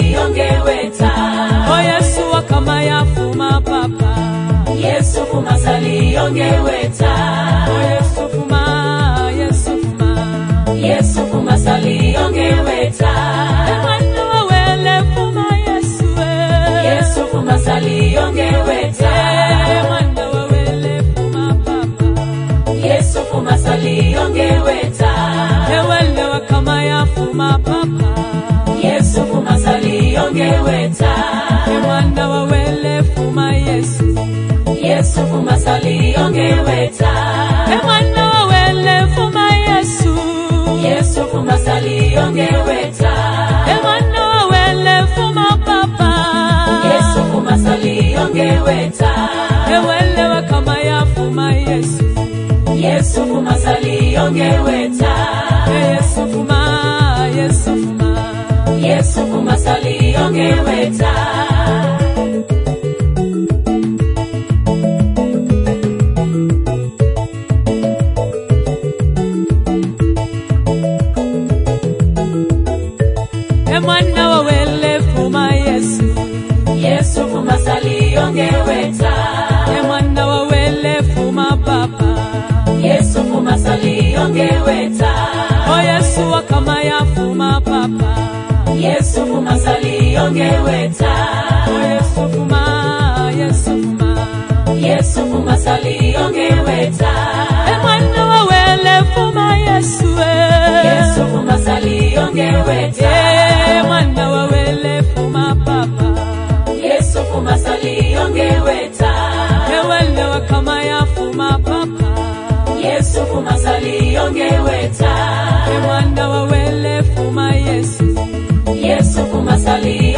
masali ongeweta. O Yesu wakama ya fuma papa. Yesu fuma sali ongeweta. O Yesu fuma, Yesu fuma. Yesu fuma sali ongeweta. Emwana wawele fuma Yesu. Yesu fuma sali ongeweta. Emwana wawele fuma papa. Yesu fuma sali ongeweta. Ewele wakama ya fuma papa. Yesu fuma sali ongeweta. Emwana wawele fuma Yesu. Yesu fuma sali ongeweta. Emwana wawele fuma Yesu. Yesu fuma sali ongeweta. Emwana wawele fuma papa. Yesu fuma sali ongeweta. Ewele wakama ya fuma Yesu. Yesu fuma sali ongeweta. Yesu fuma, Yesu fuma. Yesu fuma sali ongeweta. Emwana wawele fuma Yesu. Yesu fuma sali ongeweta. Emwana wawele fuma papa. Yesu fuma sali ongeweta. O Yesu wakama ya fuma papa. Yesu fuma sali ongeweta. O Yesu fuma, Yesu fuma. Yesu fuma sali ongeweta. Emwana wawele fuma Yesu. Yesu fuma sali ongeweta. Emwana wawele fuma papa. Yesu fuma sali ongeweta. Ewele wakama ya fuma papa. Yesu fuma sali ongeweta. Emwana wawele fuma Yesu. Yesu fuma sali